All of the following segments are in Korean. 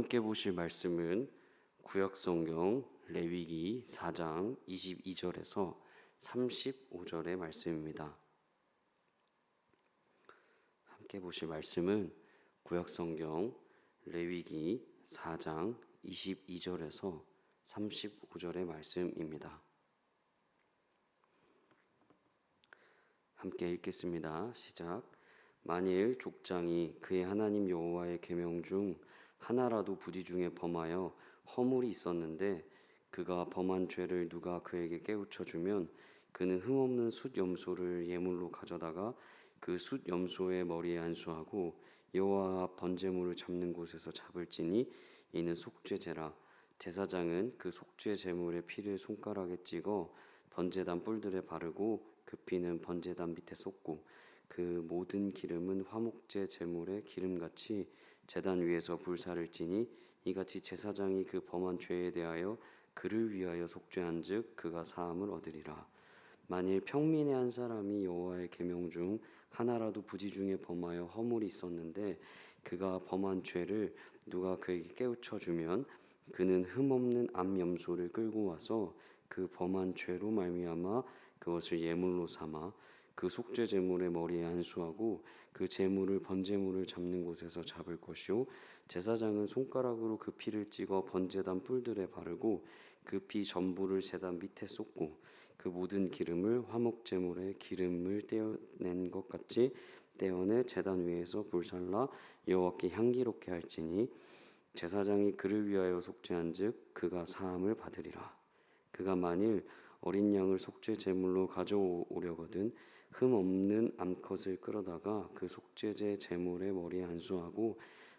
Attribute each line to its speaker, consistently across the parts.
Speaker 1: 함께 보실 말씀은 구약성경 레위기 4장 22절에서 35절의 말씀입니다. 함께 보실 말씀은 구약성경 레위기 4장 22절에서 35절의 말씀입니다. 함께 읽겠습니다. 시작. 만일 족장이 그의 하나님 여호와의 계명 중 하나라도 부지 중에 범하여 허물이 있었는데 그가 범한 죄를 누가 그에게 깨우쳐 주면 그는 흠없는 숫 염소를 예물로 가져다가 그 숫 염소의 머리에 안수하고 여호와 앞 번제물을 잡는 곳에서 잡을지니 이는 속죄제라. 제사장은 그 속죄 제물의 피를 손가락에 찍어 번제단 뿔들에 바르고 그 피는 번제단 밑에 쏟고 그 모든 기름은 화목제 제물의 기름같이 제단 위에서 불사를 지니 이같이 제사장이 그 범한 죄에 대하여 그를 위하여 속죄한즉 그가 사함을 얻으리라. 만일 평민의 한 사람이 여호와의 계명 중 하나라도 부지 중에 범하여 허물이 있었는데 그가 범한 죄를 누가 그에게 깨우쳐 주면 그는 흠없는 암 염소를 끌고 와서 그 범한 죄로 말미암아 그것을 예물로 삼아 그 속죄 제물의 머리에 안수하고 그 제물을 번제물을 잡는 곳에서 잡을 것이요 제사장은 손가락으로 그 피를 찍어 번제단 뿔들에 바르고 그 피 전부를 제단 밑에 쏟고 그 모든 기름을 화목 제물의 기름을 떼어낸 것 같이 떼어내 제단 위에서 불살라 여호와께 향기롭게 할지니 제사장이 그를 위하여 속죄한즉 그가 사함을 받으리라. 그가 만일 어린 양을 속죄 제물로 가져오려거든 흠 없는 암컷을 끌어다가 그 속죄제 제물의 머리에 안수하고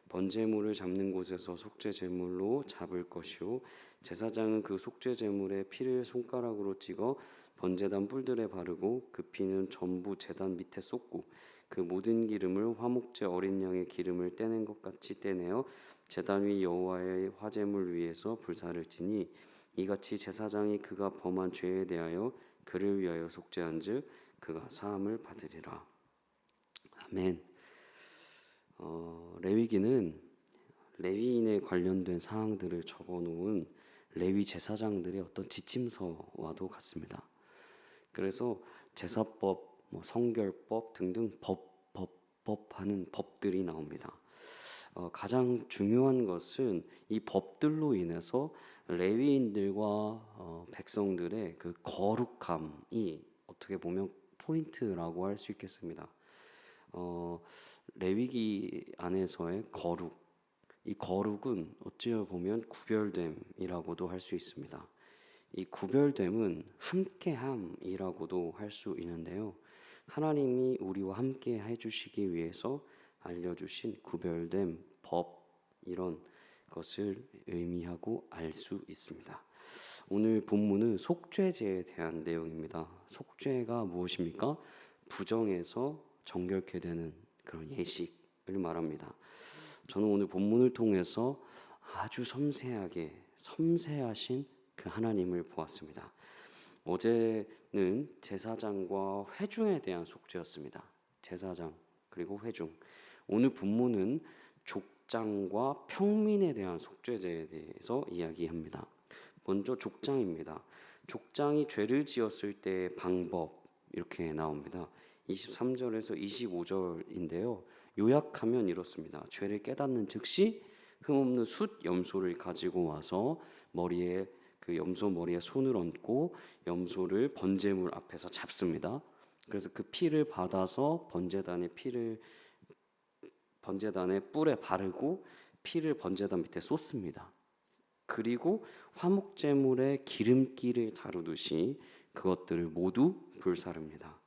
Speaker 1: 번제물을 잡는 곳에서 속죄 제물로 잡을 것이요 제사장은 그 속죄 제물의 피를 손가락으로 찍어 번제단 뿔들에 바르고 그 피는 전부 제단 밑에 쏟고 그 모든 기름을 화목제 어린 양의 기름을 떼낸 것 같이 떼내어 제단 위 여호와의 화제물 위에서 불사를 지니 이같이 제사장이 그가 범한 죄에 대하여 그를 위하여 속죄한즉 그가 사함을 받으리라. 아멘. 레위기는 레위인에 관련된 사항들을 적어놓은 레위 제사장들의 어떤 지침서와도 같습니다. 그래서 제사법, 성결법 등등 법하는 법들이 나옵니다. 가장 중요한 것은 이 법들로 인해서 레위인들과 백성들의 그 거룩함이 어떻게 보면 포인트라고 할 수 있겠습니다. 레위기 안에서의 거룩, 이 거룩은 어찌 보면 구별됨이라고도 할 수 있습니다. 이 구별됨은 함께함이라고도 할 수 있는데요. 하나님이 우리와 함께 해주시기 위해서 알려주신 구별된 법, 이런 것을 의미하고 알 수 있습니다. 오늘 본문은 속죄제에 대한 내용입니다. 속죄가 무엇입니까? 부정에서 정결케 되는 그런 예식을 말합니다. 저는 오늘 본문을 통해서 아주 섬세하신 그 하나님을 보았습니다. 어제는 제사장과 회중에 대한 속죄였습니다. 제사장 그리고 회중. 오늘 본문은 족장과 평민에 대한 속죄제에 대해서 이야기합니다. 먼저 족장입니다. 족장이 죄를 지었을 때의 방법 이렇게 나옵니다. 23절에서 25절인데요. 요약하면 이렇습니다. 죄를 깨닫는 즉시 흠없는 숫 염소를 가지고 와서 머리에 그 염소 머리에 손을 얹고 염소를 번제물 앞에서 잡습니다. 그래서 그 피를 받아서 번제단의 뿔에 바르고 피를 번제단 밑에 쏟습니다. 그리고 화목제물의 기름기를 다루듯이 그것들을 모두 불사릅니다.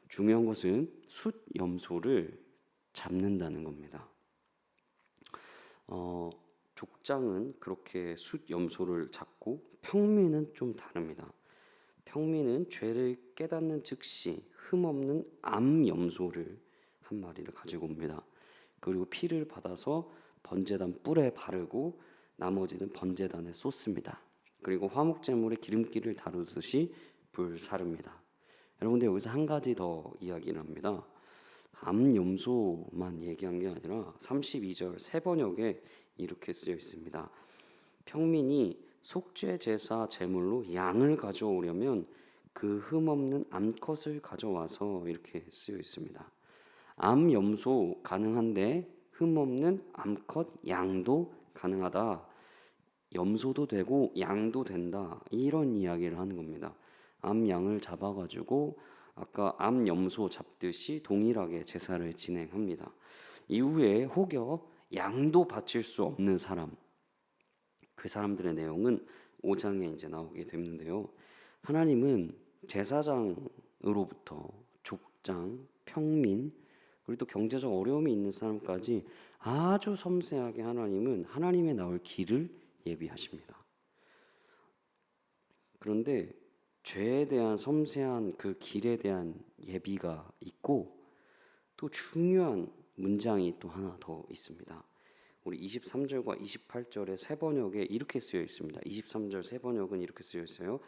Speaker 1: 중요한 것은 숫 염소를 잡는다는 겁니다. 족장은 그렇게 숫 염소를 잡고 평민은 좀 다릅니다. 평민은 죄를 깨닫는 즉시 흠없는 암 염소를 한 마리를 가지고 옵니다. 그리고 피를 받아서 번제단 뿔에 바르고 나머지는 번제단에 쏟습니다. 그리고 화목제물의 기름기를 다루듯이 불사릅니다. 여러분들 여기서 한 가지 더 이야기를 합니다. 암염소만 얘기한 게 아니라 32절 세 번역에 이렇게 쓰여 있습니다. 평민이 속죄 제사 제물로 양을 가져오려면 그 흠없는 암컷을 가져와서 이렇게 쓰여 있습니다. 암 염소 가능한데 흠없는 암컷 양도 가능하다. 염소도 되고 양도 된다. 이런 이야기를 하는 겁니다. 암 양을 잡아가지고 아까 암 염소 잡듯이 동일하게 제사를 진행합니다. 이후에 혹여 양도 바칠 수 없는 사람, 그 사람들의 내용은 5장에 이제 나오게 되는데요. 하나님은 제사장으로부터 족장, 평민, 그리고 또 경제적 어려움이 있는 사람까지 아주 섬세하게 하나님은 하나님의 나올 길을 예비하십니다. 그런데 죄에 대한 섬세한 그 길에 대한 예비가 있고 또 중요한 문장이 또 하나 더 있습니다. 우리 23절과 28절의 세 번역에 이렇게 쓰여 있습니다. 23절 세 번역은 이렇게 쓰여 있어요.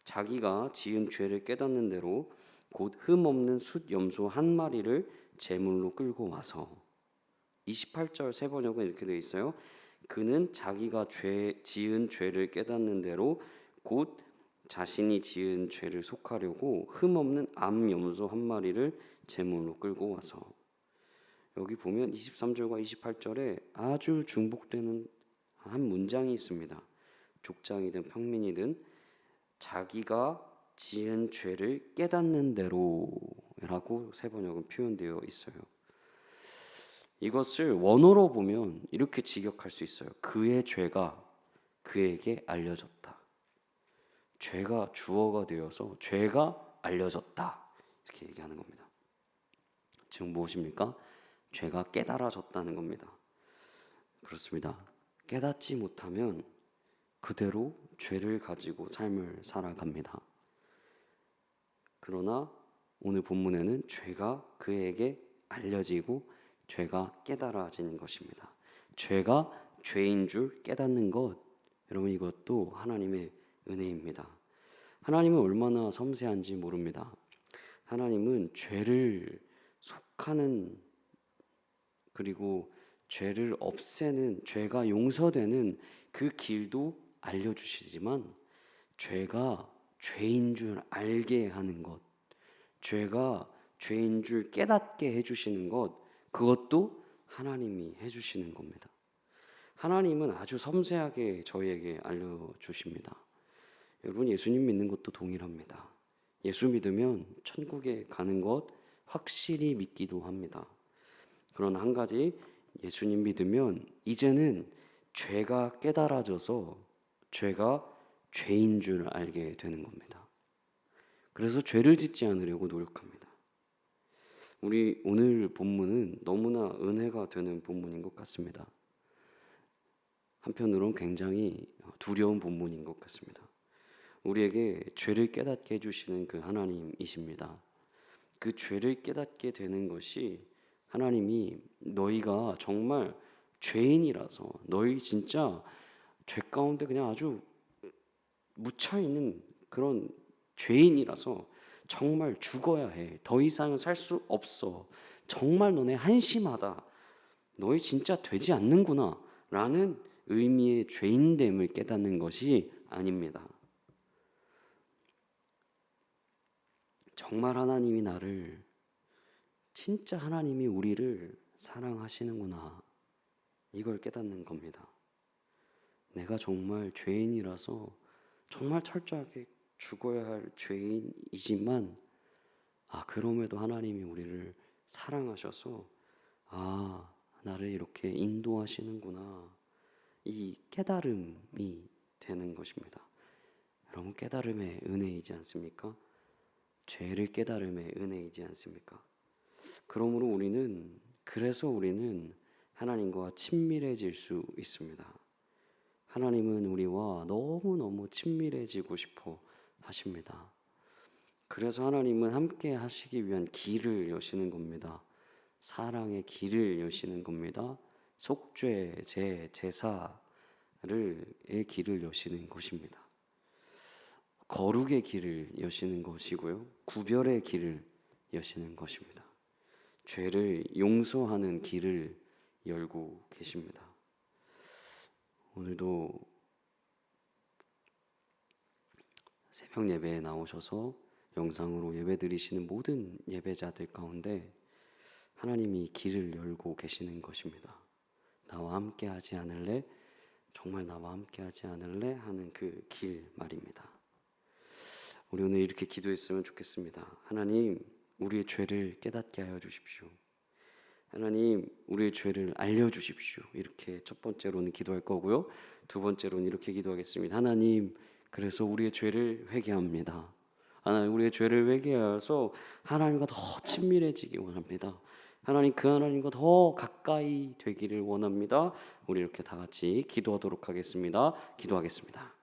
Speaker 1: 자기가 지은 죄를 깨닫는 대로 곧 흠없는 숫 염소 한 마리를 제물로 끌고 와서. 28절 세 번역은 이렇게 되어 있어요. 그는 자기가 지은 죄를 깨닫는 대로 곧 자신이 지은 죄를 속하려고 흠없는 암 염소 한 마리를 제물로 끌고 와서. 여기 보면 23절과 28절에 아주 중복되는 한 문장이 있습니다. 족장이든 평민이든 자기가 지은 죄를 깨닫는 대로라고 세 번역은 표현되어 있어요. 이것을 원어로 보면 이렇게 직역할 수 있어요. 그의 죄가 그에게 알려졌다. 죄가 주어가 되어서 죄가 알려졌다. 이렇게 얘기하는 겁니다. 지금 무엇입니까? 죄가 깨달아졌다는 겁니다. 그렇습니다. 깨닫지 못하면 그대로 죄를 가지고 삶을 살아갑니다. 그러나 오늘 본문에는 죄가 그에게 알려지고 죄가 깨달아지는 것입니다. 죄가 죄인 줄 깨닫는 것, 여러분 이것도 하나님의 은혜입니다. 하나님은 얼마나 섬세한지 모릅니다. 하나님은 죄를 속하는 그리고 죄를 없애는, 죄가 용서되는 그 길도 알려주시지만 죄가 죄인 줄 알게 하는 것, 죄가 죄인 줄 깨닫게 해주시는 것, 그것도 하나님이 해주시는 겁니다. 하나님은 아주 섬세하게 저희에게 알려주십니다. 여러분 예수님 믿는 것도 동일합니다. 예수 믿으면 천국에 가는 것 확실히 믿기도 합니다. 그러나 한 가지, 예수님 믿으면 이제는 죄가 깨달아져서 죄가 죄인 줄 알게 되는 겁니다. 그래서 죄를 짓지 않으려고 노력합니다. 우리 오늘 본문은 너무나 은혜가 되는 본문인 것 같습니다. 한편으로는 굉장히 두려운 본문인 것 같습니다. 우리에게 죄를 깨닫게 해주시는 그 하나님이십니다. 그 죄를 깨닫게 되는 것이 하나님이 너희가 정말 죄인이라서, 너희 진짜 죄 가운데 그냥 아주 묻혀있는 그런 죄인이라서 정말 죽어야 해. 더 이상은 살 수 없어. 정말 너네 한심하다. 너희 진짜 되지 않는구나 라는 의미의 죄인됨을 깨닫는 것이 아닙니다. 정말 하나님이 나를, 진짜 하나님이 우리를 사랑하시는구나, 이걸 깨닫는 겁니다. 내가 정말 죄인이라서 정말 철저하게 죽어야 할 죄인이지만 그럼에도 하나님이 우리를 사랑하셔서 나를 이렇게 인도하시는구나, 이 깨달음이 되는 것입니다. 여러분 깨달음의 은혜이지 않습니까? 죄를 깨달음의 은혜이지 않습니까? 그러므로 그래서 우리는 하나님과 친밀해질 수 있습니다. 하나님은 우리와 너무너무 친밀해지고 싶어 하십니다. 그래서 하나님은 함께 하시기 위한 길을 여시는 겁니다. 사랑의 길을 여시는 겁니다. 속죄, 제사의 길을 여시는 것입니다. 거룩의 길을 여시는 것이고요. 구별의 길을 여시는 것입니다. 죄를 용서하는 길을 열고 계십니다. 오늘도 새벽 예배에 나오셔서 영상으로 예배 드리시는 모든 예배자들 가운데 하나님이 길을 열고 계시는 것입니다. 나와 함께 하지 않을래? 정말 나와 함께 하지 않을래? 하는 그 길 말입니다. 우리 오늘 이렇게 기도했으면 좋겠습니다. 하나님, 우리의 죄를 깨닫게 하여 주십시오. 하나님, 우리의 죄를 알려주십시오. 이렇게 첫 번째로는 기도할 거고요. 두 번째로는 이렇게 기도하겠습니다. 하나님, 그래서 우리의 죄를 회개합니다. 하나님, 우리의 죄를 회개하여서 하나님과 더 친밀해지기 원합니다. 하나님, 그 하나님과 더 가까이 되기를 원합니다. 우리 이렇게 다 같이 기도하도록 하겠습니다. 기도하겠습니다.